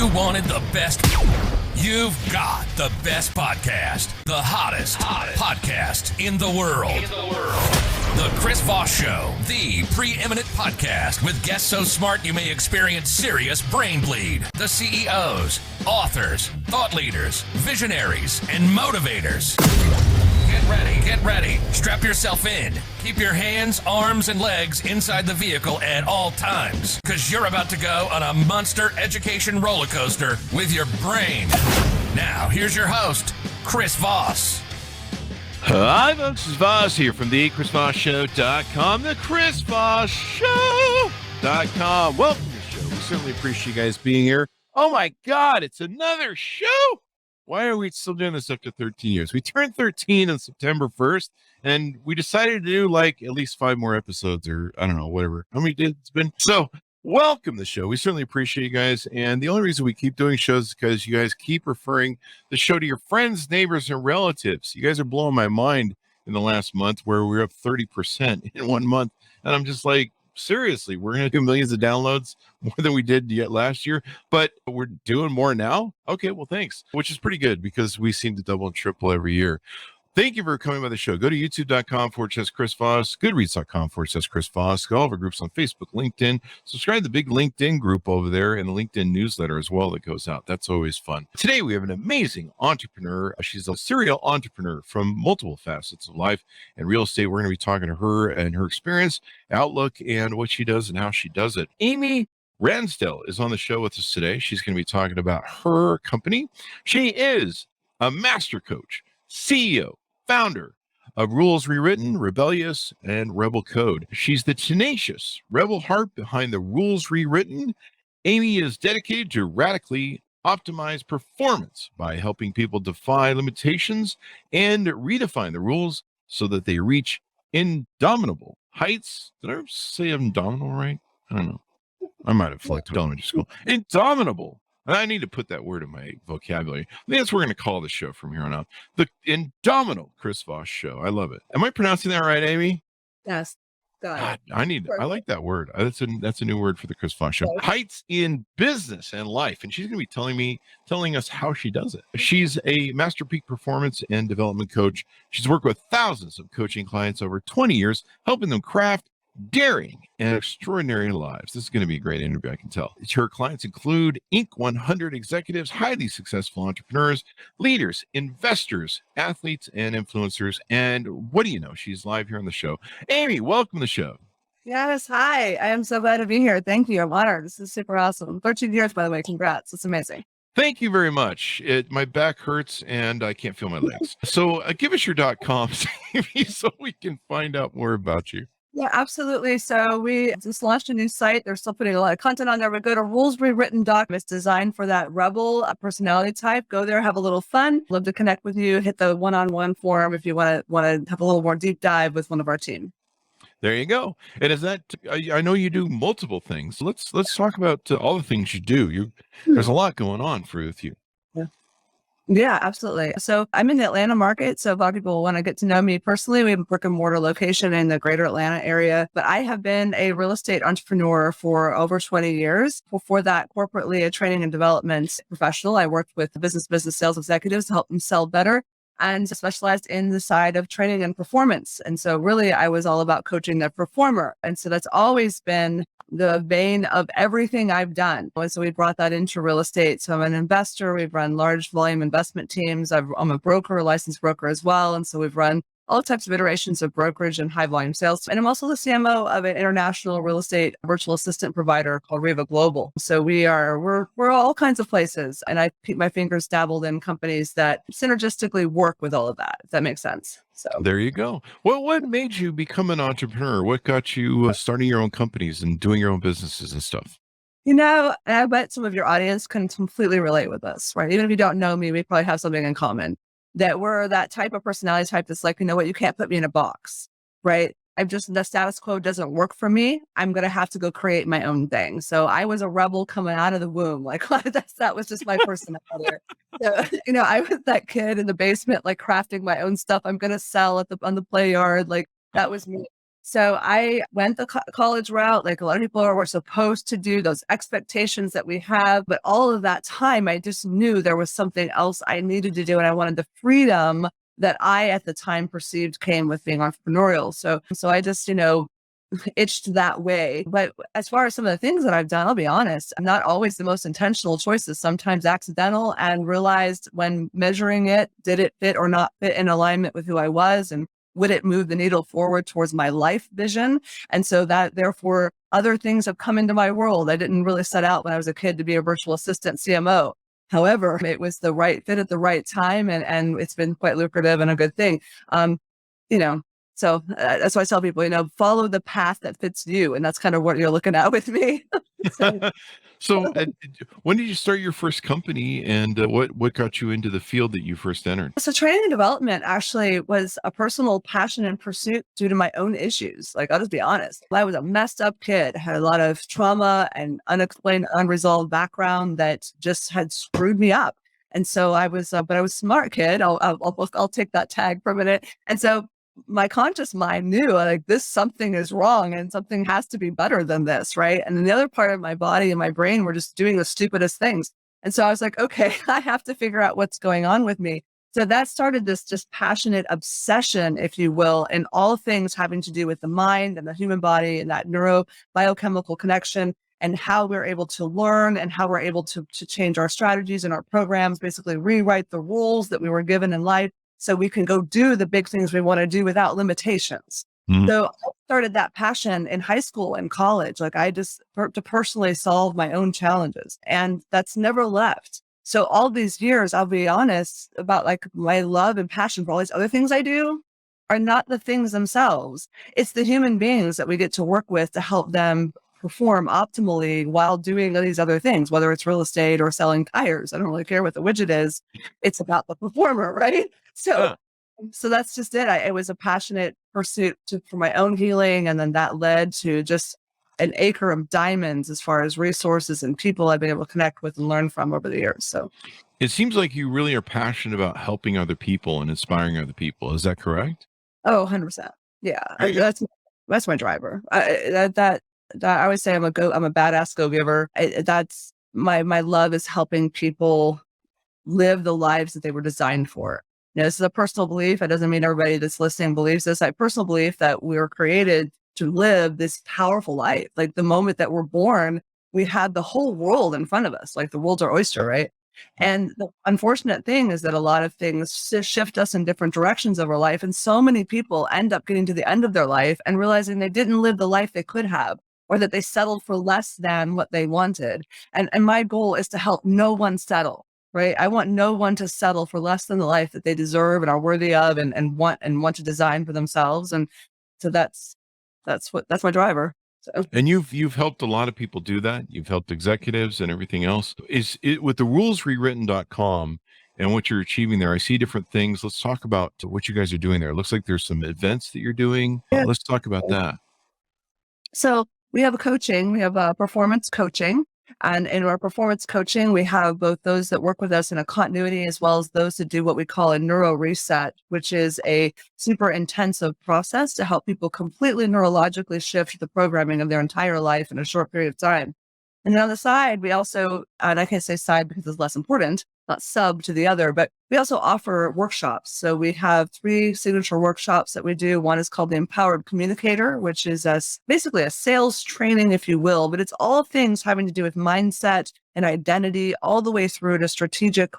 You wanted the best. You've got the best podcast. The hottest podcast in the world. The Chris Voss Show, the preeminent podcast with guests so smart you may experience serious brain bleed. The CEOs, authors, thought leaders, visionaries, and motivators. Get ready. Strap yourself in. Keep your hands, arms, and legs inside the vehicle at all times, because you're about to go on a monster education roller coaster with your brain. Now, here's your host, Chris Voss. Hi, folks. It's Voss here from the ChrisVossShow.com, the ChrisVossShow.com. Welcome to the show. We certainly appreciate you guys being here. Oh, my God, it's another show. Why are we still doing this after 13 years? We turned 13 on September 1st, and we decided to do like at least 5 more episodes, or I don't know, whatever. How many days it's been? So welcome to the show. We certainly appreciate you guys. And the only reason we keep doing shows is because you guys keep referring the show to your friends, neighbors, and relatives. You guys are blowing my mind in the last month, where we're up 30% in 1 month. And I'm just like, seriously, we're going to do millions of downloads, more than we did yet last year, but we're doing more now. Okay, well, thanks, which is pretty good because we seem to double and triple every year. Thank you for coming by the show. Go to youtube.com/Chris Voss, goodreads.com/Chris Voss. Go all of our groups on Facebook, LinkedIn. Subscribe to the big LinkedIn group over there and the LinkedIn newsletter as well that goes out. That's always fun. Today, we have an amazing entrepreneur. She's a serial entrepreneur from multiple facets of life and real estate. We're going to be talking to her and her experience, outlook, and what she does and how she does it. Amy Ransdell is on the show with us today. She's going to be talking about her company. She is a master coach, CEO, founder of Rules Rewritten, Rebellious, and Rebel Code. She's the tenacious rebel heart behind the Rules Rewritten. Amy is dedicated to radically optimize performance by helping people defy limitations and redefine the rules so that they reach indomitable heights. Did I say indomitable right? I don't know. I might have fluked elementary school. Indomitable. And I need to put that word in my vocabulary. I think that's what we're going to call the show from here on out. The Indomitable Chris Voss Show. I love it. Am I pronouncing that right, Amy? Yes. God, I like that word. That's a new word for the Chris Voss Show. Heights in business and life. And she's going to be telling us how she does it. She's a master peak performance and development coach. She's worked with thousands of coaching clients over 20 years, helping them craft daring and extraordinary lives. This is going to be a great interview, I can tell. Her clients include Inc. 100 executives, highly successful entrepreneurs, leaders, investors, athletes, and influencers. And what do you know? She's live here on the show. Amy, welcome to the show. Yes. Hi. I am so glad to be here. Thank you. I'm honored. This is super awesome. 13 years, by the way. Congrats. It's amazing. Thank you very much. My back hurts and I can't feel my legs. So give us your .com so we can find out more about you. Yeah, absolutely. So we just launched a new site. They're still putting a lot of content on there. We go to rulesrewritten.com. It's designed for that rebel personality type. Go there, have a little fun. Love to connect with you. Hit the one-on-one forum if you want to have a little more deep dive with one of our team. There you go. And is that, I know you do multiple things. Let's talk about all the things you do. There's a lot going on with you. Yeah, absolutely. So I'm in the Atlanta market. So a lot of people want to get to know me personally. We have a brick and mortar location in the greater Atlanta area, but I have been a real estate entrepreneur for over 20 years. Before that, corporately, a training and development professional. I worked with business sales executives to help them sell better and specialized in the side of training and performance. And so really, I was all about coaching the performer. And so that's always been the vein of everything I've done. And so we brought that into real estate. So I'm an investor. We've run large volume investment teams. I'm a broker, a licensed broker as well. And so we've run all types of iterations of brokerage and high volume sales. And I'm also the CMO of an international real estate virtual assistant provider called Reva Global. So we're all kinds of places. And I keep my fingers dabbled in companies that synergistically work with all of that, if that makes sense. So there you go. Well, what made you become an entrepreneur? What got you starting your own companies and doing your own businesses and stuff? You know, I bet some of your audience can completely relate with this, right? Even if you don't know me, we probably have something in common. That we're that type of personality type that's like, you know what, you can't put me in a box, right? The status quo doesn't work for me. I'm going to have to go create my own thing. So I was a rebel coming out of the womb. Like that was just my personality. So, you know, I was that kid in the basement, like crafting my own stuff. I'm going to sell on the play yard. Like that was me. So I went the college route, like a lot of people were supposed to do, those expectations that we have. But all of that time, I just knew there was something else I needed to do. And I wanted the freedom that I, at the time, perceived came with being entrepreneurial. So I just, itched that way. But as far as some of the things that I've done, I'll be honest, I'm not always the most intentional choices, sometimes accidental, and realized when measuring it, did it fit or not fit in alignment with who I was? And would it move the needle forward towards my life vision? And so that therefore other things have come into my world. I didn't really set out when I was a kid to be a virtual assistant CMO. However, it was the right fit at the right time, and it's been quite lucrative and a good thing. So that's why I tell people, follow the path that fits you. And that's kind of what you're looking at with me. So when did you start your first company, and what got you into the field that you first entered? So training and development actually was a personal passion and pursuit due to my own issues. Like, I'll just be honest. I was a messed up kid, had a lot of trauma and unexplained, unresolved background that just had screwed me up. And so I was, but I was a smart kid. I'll take that tag for a minute. And so my conscious mind knew like something is wrong and something has to be better than this. Right. And then the other part of my body and my brain were just doing the stupidest things. And so I was like, okay, I have to figure out what's going on with me. So that started this just passionate obsession, if you will, in all things having to do with the mind and the human body and that neurobiochemical connection and how we're able to learn and how we're able to change our strategies and our programs, basically rewrite the rules that we were given in life, so we can go do the big things we want to do without limitations. Mm-hmm. So I started that passion in high school and college. Like I just to personally solve my own challenges, and that's never left. So all these years, I'll be honest about like my love and passion for all these other things I do are not the things themselves. It's the human beings that we get to work with to help them perform optimally while doing these other things, whether it's real estate or selling tires. I don't really care what the widget is. It's about the performer, right? So that's just it. It was a passionate pursuit for my own healing. And then that led to just an acre of diamonds as far as resources and people I've been able to connect with and learn from over the years. So it seems like you really are passionate about helping other people and inspiring other people. Is that correct? Oh, 100%. Yeah. That's my driver. I always say I'm a badass go-giver. That's my love is helping people live the lives that they were designed for. This is a personal belief. It doesn't mean everybody that's listening believes this. I personal belief that we were created to live this powerful life. Like the moment that we're born, we had the whole world in front of us. Like the world's our oyster, right? And the unfortunate thing is that a lot of things shift us in different directions of our life. And so many people end up getting to the end of their life and realizing they didn't live the life they could have, or that they settled for less than what they wanted. And my goal is to help no one settle. Right. I want no one to settle for less than the life that they deserve and are worthy of and want to design for themselves. And so that's my driver. So. And you've helped a lot of people do that. You've helped executives and everything else. Is it with the rules rewritten.com and what you're achieving there? I see different things. Let's talk about what you guys are doing there. It looks like there's some events that you're doing. Yeah. Let's talk about that. So we have we have performance coaching. And in our performance coaching, we have both those that work with us in a continuity as well as those that do what we call a Neuro Reset, which is a super intensive process to help people completely neurologically shift the programming of their entire life in a short period of time. And then on the side, we also, and I can't say side because it's less important, not sub to the other, but we also offer workshops. So we have 3 signature workshops that we do. One is called the Empowered Communicator, which is basically a sales training, if you will, but it's all things having to do with mindset and identity, all the way through to strategic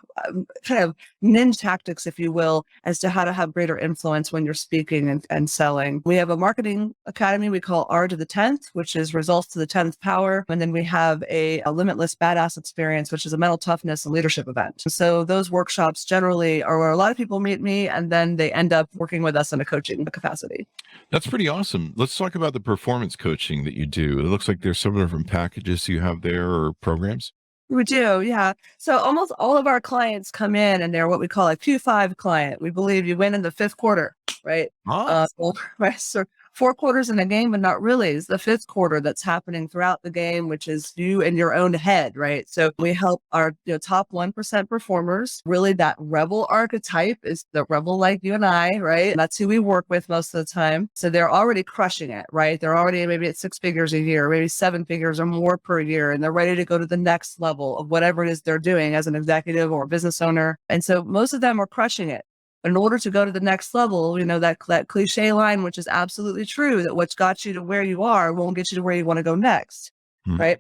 kind of ninja tactics, if you will, as to how to have greater influence when you're speaking and selling. We have a marketing academy we call R to the 10th, which is results to the 10th power. And then we have a limitless badass experience, which is a mental toughness and leadership event. So those workshops generally are where a lot of people meet me and then they end up working with us in a coaching capacity. That's pretty awesome. Let's talk about the performance coaching that you do. It looks like there's some different packages you have there or programs. We do, yeah. So almost all of our clients come in and they're what we call a Q5 client. We believe you win in the 5th quarter, right? Huh? Right. So 4 quarters in a game, but not really. It's the 5th quarter that's happening throughout the game, which is you in your own head, right? So we help our top 1% performers. Really, that rebel archetype is the rebel like you and I, right? And that's who we work with most of the time. So they're already crushing it, right? They're already maybe at 6 figures a year, maybe 7 figures or more per year, and they're ready to go to the next level of whatever it is they're doing as an executive or a business owner. And so most of them are crushing it. In order to go to the next level, that cliche line, which is absolutely true, that what's got you to where you are won't get you to where you want to go next, right?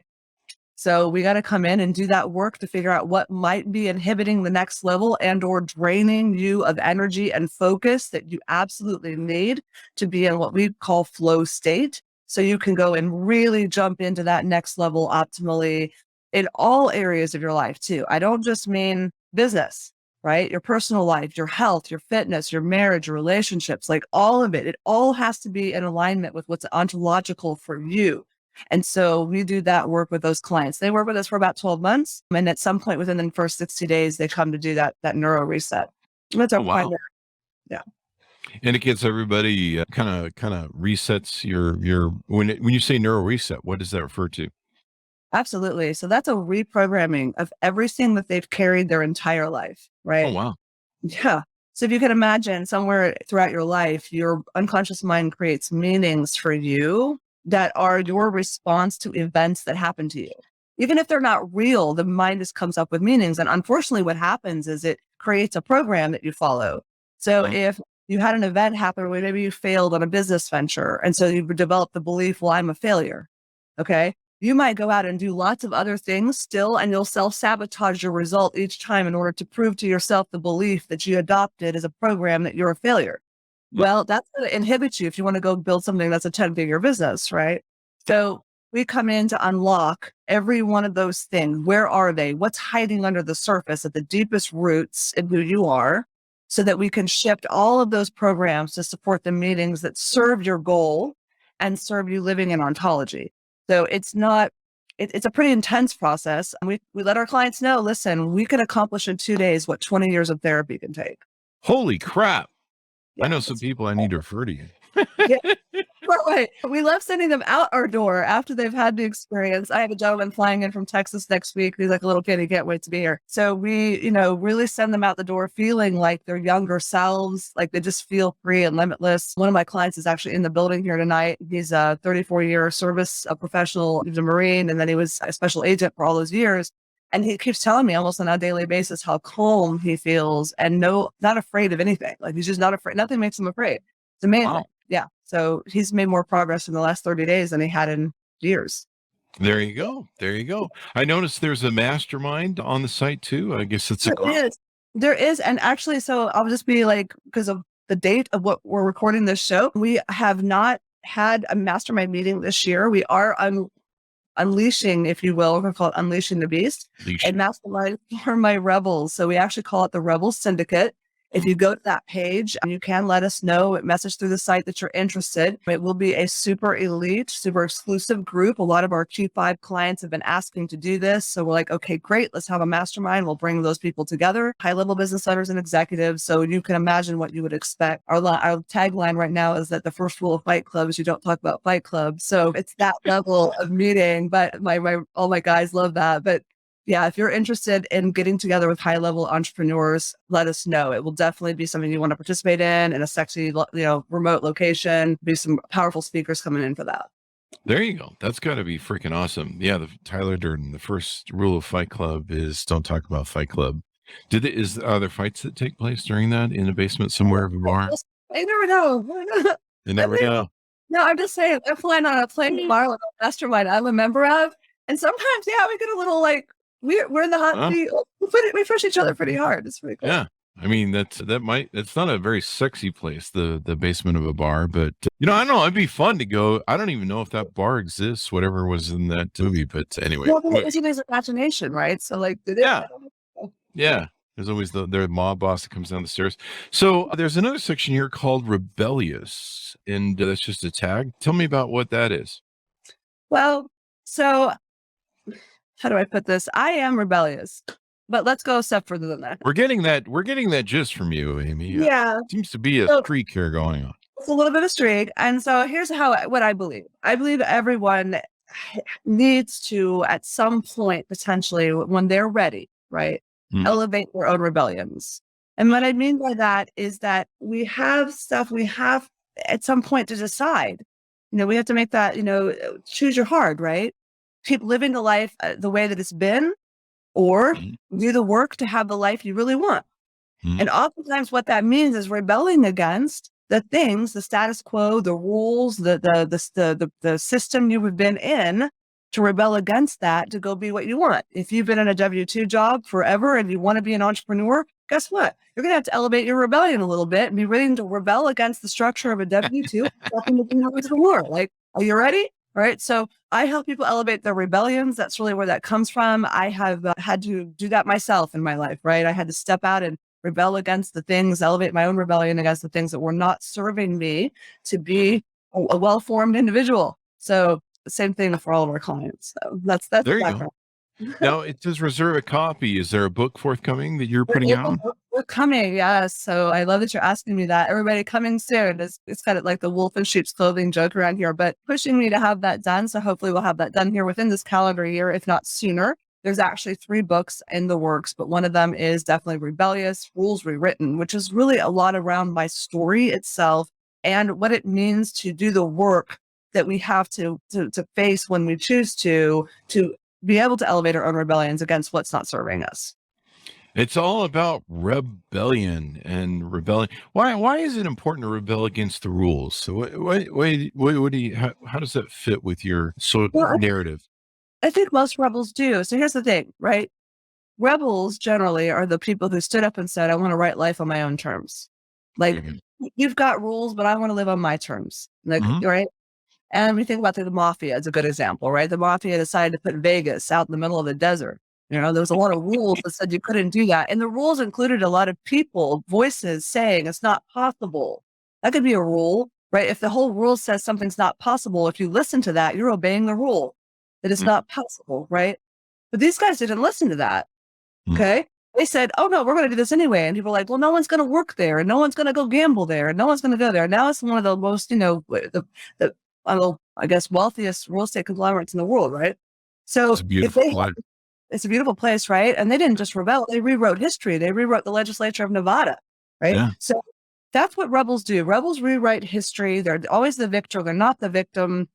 So we got to come in and do that work to figure out what might be inhibiting the next level and or draining you of energy and focus that you absolutely need to be in what we call flow state. So you can go and really jump into that next level optimally in all areas of your life too. I don't just mean business, right? Your personal life, your health, your fitness, your marriage, your relationships, like all of it. It all has to be in alignment with what's ontological for you. And so we do that work with those clients. They work with us for about 12 months. And at some point within the first 60 days, they come to do that Neuro Reset. That's our primary. Yeah. And it gets everybody kind of resets your when you say Neuro Reset, what does that refer to? Absolutely. So that's a reprogramming of everything that they've carried their entire life, right? Oh, wow. Yeah. So if you can imagine somewhere throughout your life, your unconscious mind creates meanings for you that are your response to events that happen to you. Even if they're not real, the mind just comes up with meanings. And unfortunately, what happens is it creates a program that you follow. So if you had an event happen where maybe you failed on a business venture, and so you developed the belief, well, I'm a failure. Okay. You might go out and do lots of other things still, and you'll self-sabotage your result each time in order to prove to yourself the belief that you adopted as a program that you're a failure. Well, that's going to inhibit you if you want to go build something that's a 10-figure business, right? So we come in to unlock every one of those things. Where are they? What's hiding under the surface at the deepest roots in who you are, so that we can shift all of those programs to support the meetings that serve your goal and serve you living in ontology. So it's a pretty intense process. And we let our clients know, listen, we can accomplish in 2 days what 20 years of therapy can take. Holy crap. Yeah, I know some people I need to refer to you. Yeah. Right. We love sending them out our door after they've had the experience. I have a gentleman flying in from Texas next week. He's like a little kid. He can't wait to be here. So we, really send them out the door feeling like their younger selves, like they just feel free and limitless. One of my clients is actually in the building here tonight. He's a 34-year service professional. He was a Marine, and then he was a special agent for all those years. And he keeps telling me almost on a daily basis how calm he feels and not afraid of anything. Like he's just not afraid. Nothing makes him afraid. It's amazing. Wow. Yeah. So he's made more progress in the last 30 days than he had in years. There you go. I noticed there's a mastermind on the site too. I guess it's There is. And actually, so I'll just be like, because of the date of what we're recording this show, we have not had a mastermind meeting this year. We are unleashing, if you will, we're called Unleashing the Beast, a mastermind for my rebels. So we actually call it the Rebel Syndicate. If you go to that page, you can let us know, message through the site that you're interested. It will be a super elite, super exclusive group. A lot of our Q5 clients have been asking to do this. So we're like, okay, great. Let's have a mastermind. We'll bring those people together, high-level business owners and executives. So you can imagine what you would expect. Our tagline right now is that the first rule of Fight Club is you don't talk about Fight Club. So it's that level of meeting, but all my guys love that. But yeah, if you're interested in getting together with high-level entrepreneurs, let us know. It will definitely be something you want to participate in a sexy, remote location. Be some powerful speakers coming in for that. There you go. That's got to be freaking awesome. Yeah, Tyler Durden, the first rule of Fight Club is don't talk about Fight Club. Are there fights that take place during that in the basement somewhere of a bar? I never know. You never know. No, I'm just saying, I'm flying on a plane tomorrow with a mastermind I'm a member of. And sometimes, we get a little like, we're in the hot seat. We push each other pretty hard. It's pretty cool. Yeah. I mean, it's not a very sexy place, the basement of a bar, but I don't know. It'd be fun to go. I don't even know if that bar exists, whatever was in that movie, but anyway. Well, it's his imagination, right? So like, yeah. There's always their mob boss that comes down the stairs. So there's another section here called Rebellious, and that's just a tag. Tell me about what that is. Well, so how do I put this? I am rebellious, but let's go a step further than that. We're getting that gist from you, Amy. Yeah. Seems to be a streak here going on. It's a little bit of streak. And so here's what I believe. I believe everyone needs to, at some point, potentially, when they're ready, right, elevate their own rebellions. And what I mean by that is that we have at some point to decide. We have to make that, choose your heart, right? Keep living the life the way that it's been, or do the work to have the life you really want. And oftentimes what that means is rebelling against the things, the status quo, the rules, the system you have been in, to rebel against that, to go be what you want. If you've been in a W-2 job forever and you want to be an entrepreneur, guess what? You're going to have to elevate your rebellion a little bit and be willing to rebel against the structure of a W-2 and become an entrepreneur. Like, are you ready? All right. So I help people elevate their rebellions. That's really where that comes from. I have had to do that myself in my life, right? I had to step out and rebel against the things, elevate my own rebellion against the things that were not serving me to be a well-formed individual. So same thing for all of our clients. So that's there the you background. go. Now, it does reserve a copy. Is there a book forthcoming that you're putting out? We're coming, yes. So I love that you're asking me that. Everybody coming soon. It's kind of like the wolf in sheep's clothing joke around here, but pushing me to have that done. So hopefully we'll have that done here within this calendar year, if not sooner. There's actually 3 books in the works, but one of them is definitely Rebellious, Rules Rewritten, which is really a lot around my story itself and what it means to do the work that we have to face when we choose to be able to elevate our own rebellions against what's not serving us. It's all about rebellion and rebellion. Why is it important to rebel against the rules? So what do you, how does that fit with your narrative? I think most rebels do. So here's the thing, right? Rebels generally are the people who stood up and said, I want to write life on my own terms. Like, you've got rules, but I want to live on my terms. Like, right? And we think about the mafia as a good example, right? The mafia decided to put Vegas out in the middle of the desert. There was a lot of rules that said you couldn't do that. And the rules included a lot of people, voices saying it's not possible. That could be a rule, right? If the whole rule says something's not possible, if you listen to that, you're obeying the rule that it's not possible, right? But these guys didn't listen to that. Okay. They said, oh no, we're going to do this anyway. And people are like, well, no one's going to work there and no one's going to go gamble there and no one's going to go there. Now it's one of the most, I guess, wealthiest real estate conglomerates in the world, right? So it's a beautiful place, right? And they didn't just rebel, they rewrote history. They rewrote the legislature of Nevada, right? Yeah. So that's what rebels do. Rebels rewrite history. They're always the victor. They're not the victim.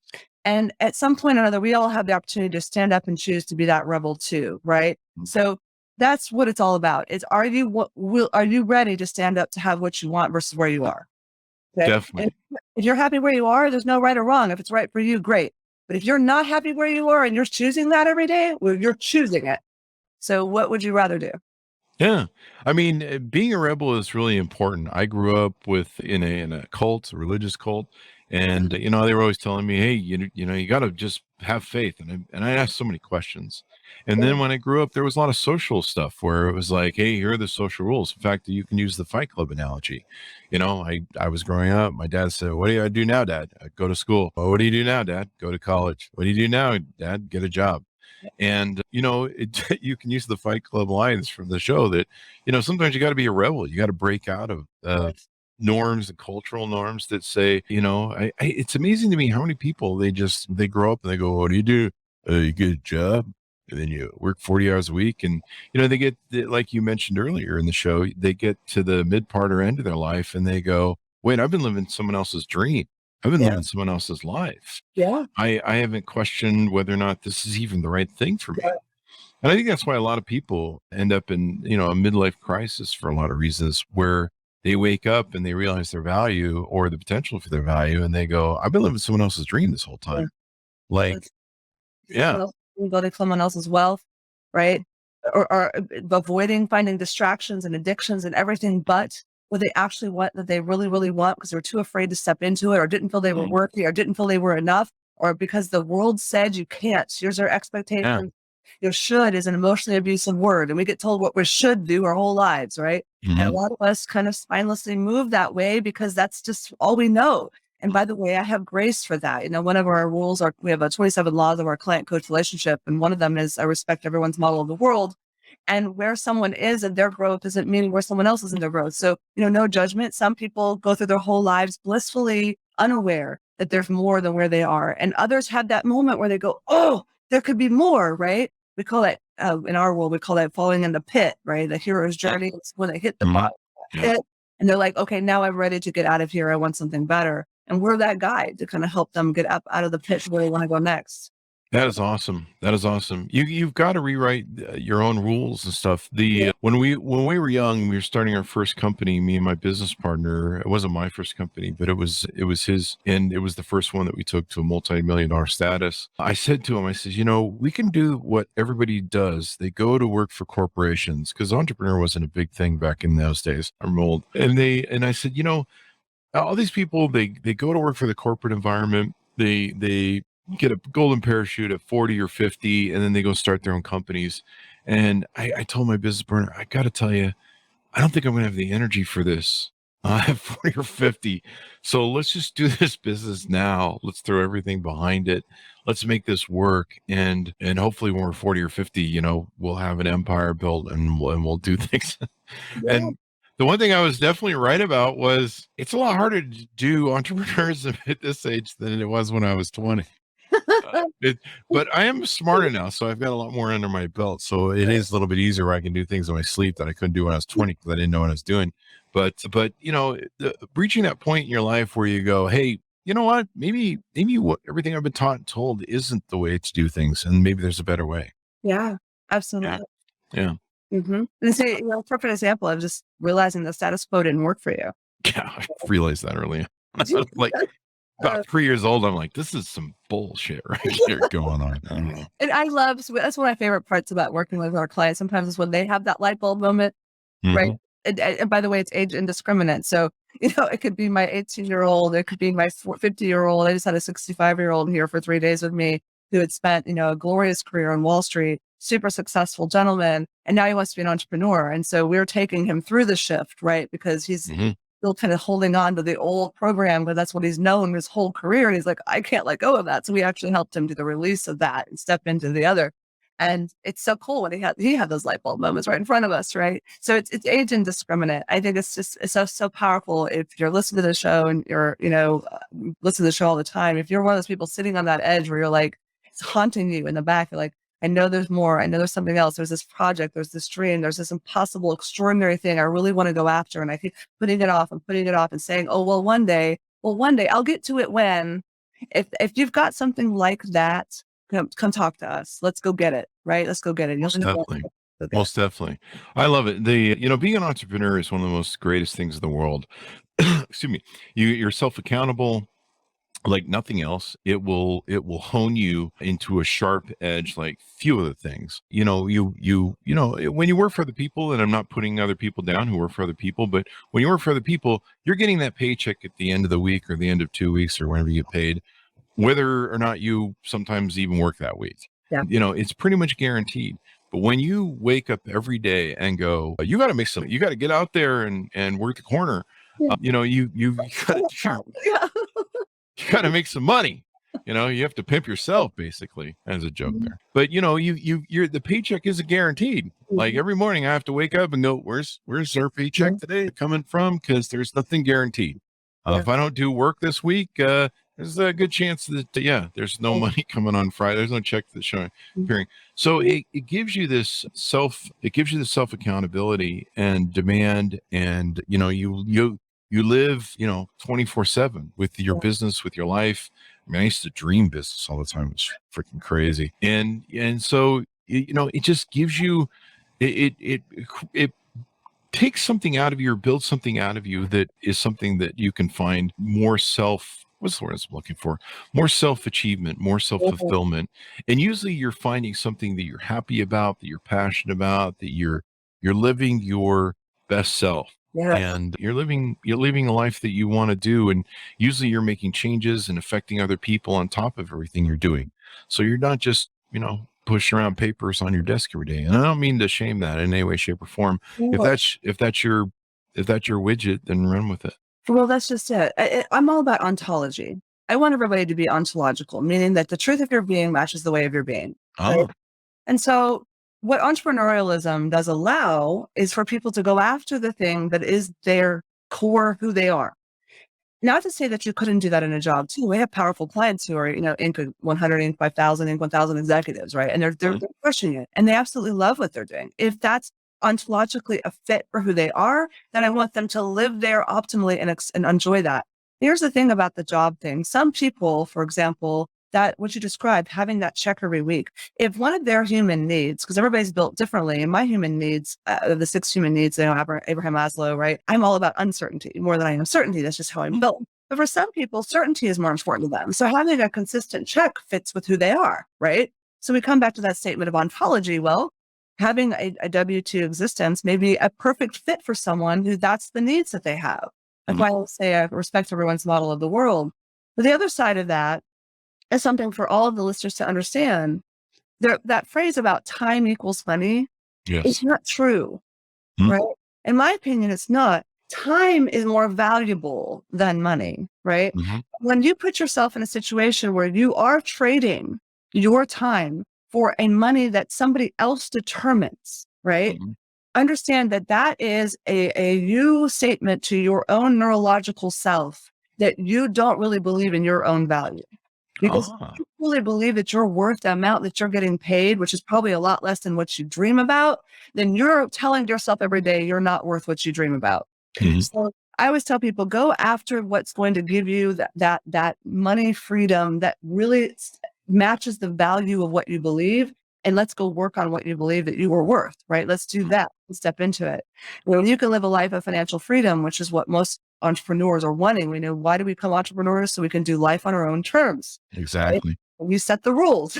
And at some point or another, we all have the opportunity to stand up and choose to be that rebel too, right? So that's what it's all about. Are you ready to stand up to have what you want versus where you are? Okay? Definitely. And if you're happy where you are, there's no right or wrong. If it's right for you, great. But if you're not happy where you are and you're choosing that every day, well, you're choosing it. So what would you rather do? Yeah. I mean, being a rebel is really important. I grew up in a cult, a religious cult. And, they were always telling me, hey, you got to just have faith. And I asked so many questions. And then when I grew up, there was a lot of social stuff where it was like, hey, here are the social rules. In fact, you can use the Fight Club analogy. I was growing up. My dad said, what do I do now, Dad? I go to school. Oh, what do you do now, Dad? Go to college. What do you do now, Dad? Get a job. And, you can use the Fight Club lines from the show that, sometimes you got to be a rebel. You got to break out of norms and cultural norms that say, it's amazing to me how many people they grow up and they go, what do? You get a job and then you work 40 hours a week. And, they get, like you mentioned earlier in the show, they get to the mid part or end of their life and they go, wait, I've been living someone else's dream. I've been living someone else's life. Yeah. I haven't questioned whether or not this is even the right thing for me. Yeah. And I think that's why a lot of people end up in, a midlife crisis for a lot of reasons, where they wake up and they realize their value or the potential for their value. And they go, I've been living someone else's dream this whole time. Building someone else's wealth, right? Or avoiding finding distractions and addictions and everything but what they actually want, that they really, really want, because they're too afraid to step into it, or didn't feel they were worthy, or didn't feel they were enough, or because the world said you can't. Here's our expectation. Should is an emotionally abusive word, and we get told what we should do our whole lives, right? And a lot of us kind of spinelessly move that way because that's just all we know. And by the way, I have grace for that. One of our rules we have 27 laws of our client coach relationship, and one of them is I respect everyone's model of the world. And where someone is in their growth doesn't mean where someone else is in their growth. So, no judgment. Some people go through their whole lives blissfully unaware that there's more than where they are. And others have that moment where they go, oh, there could be more, right? We call it, in our world, we call that falling in the pit, right? The hero's journey is when they hit the bottom of the pit. And they're like, okay, now I'm ready to get out of here. I want something better. And we're that guide to kind of help them get up out of the pit to where they want to go next. That is awesome. That is awesome. You've got to rewrite your own rules and stuff. When we were young, we were starting our first company. Me and my business partner. It wasn't my first company, but it was his, and it was the first one that we took to a multi-million-dollar status. I said to him, I said, we can do what everybody does. They go to work for corporations because entrepreneur wasn't a big thing back in those days. I'm old, and I said, all these people they go to work for the corporate environment. They get a golden parachute at 40 or 50, and then they go start their own companies. And I told my business partner, I got to tell you, I don't think I'm going to have the energy for this at 40 or 50. So let's just do this business now. Let's throw everything behind it. Let's make this work. And hopefully when we're 40 or 50, we'll have an empire built and we'll do things. Yeah. And the one thing I was definitely right about was it's a lot harder to do entrepreneurship at this age than it was when I was 20. But I am smarter now, so I've got a lot more under my belt. So it is a little bit easier where I can do things in my sleep that I couldn't do when I was 20 because I didn't know what I was doing. But reaching that point in your life where you go, hey, you know what? Maybe what everything I've been taught and told isn't the way to do things, and maybe there's a better way. Yeah, absolutely. Yeah. Mm-hmm. And see, perfect example of just realizing the status quo didn't work for you. Yeah, I realized that early. Like about 3 years old, I'm like, this is some bullshit right here going on. I don't know. And that's one of my favorite parts about working with our clients. Sometimes is when they have that light bulb moment, right? And by the way, it's age indiscriminate. So, it could be my 18-year-old, it could be my 50-year-old. I just had a 65-year-old here for 3 days with me who had spent, a glorious career on Wall Street, super successful gentleman, and now he wants to be an entrepreneur. And so we're taking him through the shift, right? Because he's still kind of holding on to the old program, because that's what he's known his whole career. And he's like, I can't let go of that. So we actually helped him do the release of that and step into the other. And it's so cool when he had those light bulb moments right in front of us, right? So it's age indiscriminate. I think it's so powerful. If you're listening to the show and you're, listen to the show all the time, if you're one of those people sitting on that edge where you're like, it's haunting you in the back, you're like, I know there's more. I know there's something else. There's this project. There's this dream. There's this impossible, extraordinary thing I really want to go after. And I keep putting it off and saying, oh, well, one day I'll get to it when. If you've got something like that, come talk to us. Let's go get it, right? Let's go get it. Most definitely. I love it. Being an entrepreneur is one of the most greatest things in the world. Excuse me. You're self-accountable. Like nothing else, it will hone you into a sharp edge like few other things. When you work for other people, and I'm not putting other people down who work for other people, but when you work for other people, you're getting that paycheck at the end of the week or the end of 2 weeks or whenever you get paid, whether or not you sometimes even work that week. Yeah. It's pretty much guaranteed. But when you wake up every day and go, you got to get out there and work the corner. Yeah. You got to make some money. You have to pimp yourself, basically, as a joke there. But the paycheck isn't guaranteed. Like every morning I have to wake up and go, where's our paycheck today coming from? Because there's nothing guaranteed. If I don't do work this week, there's a good chance that there's no money coming on Friday. There's no check that's showing appearing. So it gives you this self accountability and demand, and you live, 24/7 with your business, with your life. I mean, I used to dream business all the time. It was freaking crazy. And so, it just gives you, it takes something out of you, or builds something out of you that is something that you can find more what's the word I'm looking for? More self-achievement, more self-fulfillment. And usually you're finding something that you're happy about, that you're passionate about, that you're living your best self. Yeah. And you're living a life that you want to do. And usually you're making changes and affecting other people on top of everything you're doing. So you're not just, pushing around papers on your desk every day. And I don't mean to shame that in any way, shape, or form. If that's your widget, then run with it. Well, that's just it. I'm all about ontology. I want everybody to be ontological, meaning that the truth of your being matches the way of your being. Oh. Right? And so what entrepreneurialism does allow is for people to go after the thing that is their core, who they are. Not to say that you couldn't do that in a job too. We have powerful clients who are, Inc. 100, Inc. 5,000, Inc. 1,000 executives, right? And they're pushing it and they absolutely love what they're doing. If that's ontologically a fit for who they are, then I want them to live there optimally and enjoy that. Here's the thing about the job thing. Some people, for example, that what you described, having that check every week, if one of their human needs, because everybody's built differently, and my human needs, the 6 human needs, Abraham Maslow, right? I'm all about uncertainty more than I am certainty. That's just how I'm built. But for some people, certainty is more important to them. So having a consistent check fits with who they are, right? So we come back to that statement of ontology. Well, having a W-2 existence may be a perfect fit for someone who that's the needs that they have. That's why I say I respect everyone's model of the world. But the other side of that is something for all of the listeners to understand. That phrase about time equals money is not true, right? In my opinion, it's not. Time is more valuable than money, right? When you put yourself in a situation where you are trading your time for a money that somebody else determines, right? Understand that that is a you statement to your own neurological self that you don't really believe in your own value. Because if you really believe that you're worth the amount that you're getting paid, which is probably a lot less than what you dream about, then you're telling yourself every day you're not worth what you dream about. So I always tell people, go after what's going to give you that money freedom that really matches the value of what you believe. And let's go work on what you believe that you are worth, right? Let's do that and step into it. When you can live a life of financial freedom, which is what most entrepreneurs are wanting. We know, why do we become entrepreneurs? So we can do life on our own terms. Exactly. Right? We set the rules,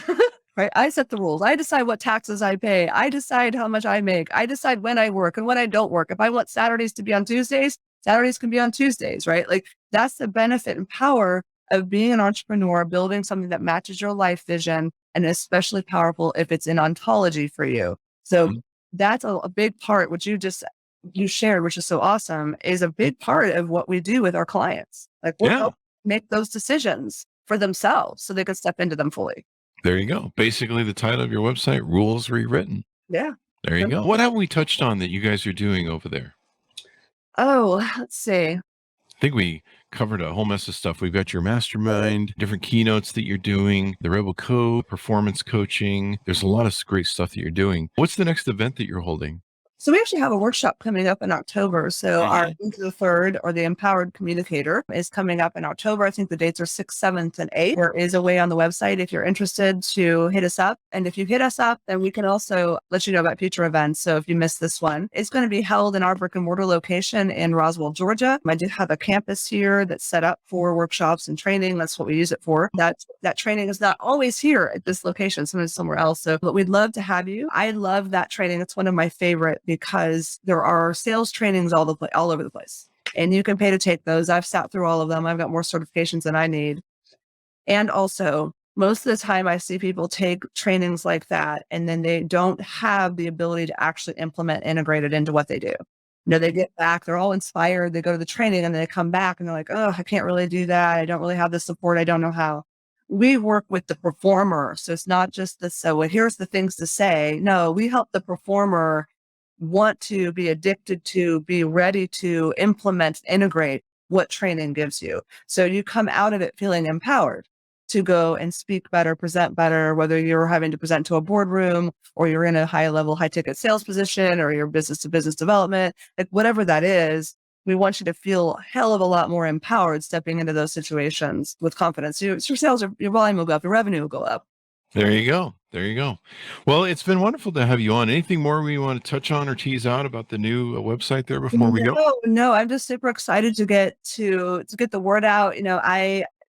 right? I set the rules. I decide what taxes I pay. I decide how much I make. I decide when I work and when I don't work. If I want Saturdays to be on Tuesdays, Saturdays can be on Tuesdays, right? Like that's the benefit and power of being an entrepreneur, building something that matches your life vision, and especially powerful if it's in ontology for you. So that's a big part, which you shared, which is so awesome, is a big part of what we do with our clients. Like we'll help make those decisions for themselves so they can step into them fully. There you go. Basically the title of your website, Rules Rewritten. Yeah. There you go. What have we touched on that you guys are doing over there? Oh, let's see. I think we covered a whole mess of stuff. We've got your mastermind, different keynotes that you're doing, the Rebel Code, performance coaching. There's a lot of great stuff that you're doing. What's the next event that you're holding? So we actually have a workshop coming up in October. So our Into the Third, or the Empowered Communicator, is coming up in October. I think the dates are 6th, 7th, and 8th. There is a way on the website if you're interested to hit us up. And if you hit us up, then we can also let you know about future events. So if you missed this one, it's going to be held in our brick and mortar location in Roswell, Georgia. I do have a campus here that's set up for workshops and training. That's what we use it for. That training is not always here at this location, sometimes somewhere else. So, but we'd love to have you. I love that training. It's one of my favorite, because there are sales trainings all over the place, and you can pay to take those. I've sat through all of them. I've got more certifications than I need. And also, most of the time I see people take trainings like that, and then they don't have the ability to actually integrate it into what they do. They get back, they're all inspired. They go to the training and they come back and they're like, oh, I can't really do that. I don't really have the support. I don't know how. We work with the performer. So it's not just this, so here's the things to say. No, we help the performer want to be addicted to, be ready to implement, integrate what training gives you. So you come out of it feeling empowered to go and speak better, present better, whether you're having to present to a boardroom or you're in a high ticket sales position or your business to business development, like whatever that is. We want you to feel a hell of a lot more empowered stepping into those situations with confidence. Your sales, your volume will go up, your revenue will go up. There you go. There you go. Well, it's been wonderful to have you on. Anything more we want to touch on or tease out about the new website there before we go? No, I'm just super excited to get the word out.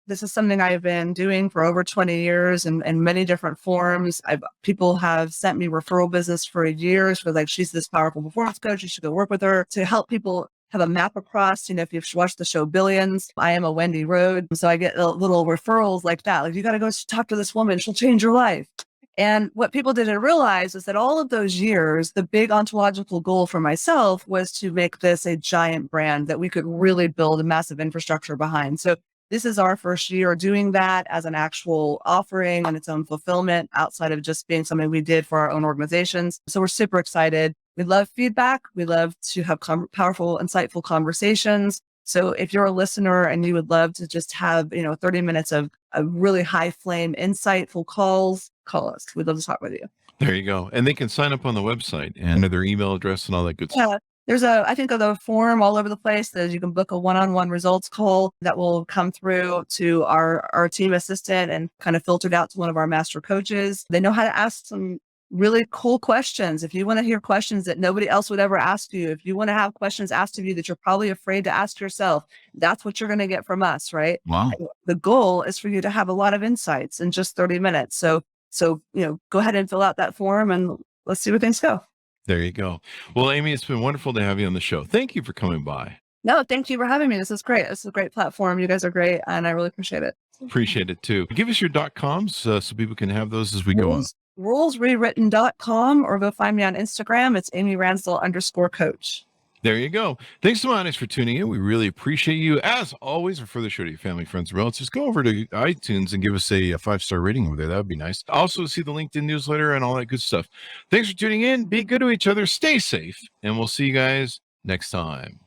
This is something I've been doing for over 20 years in many different forms. People have sent me referral business for years for like, she's this powerful performance coach, you should go work with her, to help people have a map across. If you've watched the show Billions, I am a Wendy Road. So I get little referrals like that. Like, you got to go talk to this woman. She'll change your life. And what people didn't realize is that all of those years, the big ontological goal for myself was to make this a giant brand that we could really build a massive infrastructure behind. So This is our first year doing that as an actual offering and its own fulfillment outside of just being something we did for our own organizations. So we're super excited. We love feedback. We love to have powerful, insightful conversations. So if you're a listener and you would love to just have, 30 minutes of a really high flame, insightful calls, call us. We'd love to talk with you. There you go. And they can sign up on the website and their email address and all that good stuff. Yeah. There's I think of the form all over the place that you can book a one-on-one results call that will come through to our team assistant and kind of filtered out to one of our master coaches. They know how to ask some really cool questions. If you want to hear questions that nobody else would ever ask you, if you want to have questions asked of you that you're probably afraid to ask yourself, that's what you're going to get from us, right? Wow. The goal is for you to have a lot of insights in just 30 minutes. So, go ahead and fill out that form and let's see where things go. There you go. Well, Amy, it's been wonderful to have you on the show. Thank you for coming by. No, thank you for having me. This is great. This is a great platform. You guys are great, and I really appreciate it. Appreciate it too. Give us your .coms so people can have those as we go on. Rewritten.com, or go find me on Instagram. It's Amy Ransdell _coach. There you go. Thanks so much for tuning in. We really appreciate you. As always, refer the show to your family, friends, and relatives. Go over to iTunes and give us a 5-star rating over there. That would be nice. Also, see the LinkedIn newsletter and all that good stuff. Thanks for tuning in. Be good to each other. Stay safe. And we'll see you guys next time.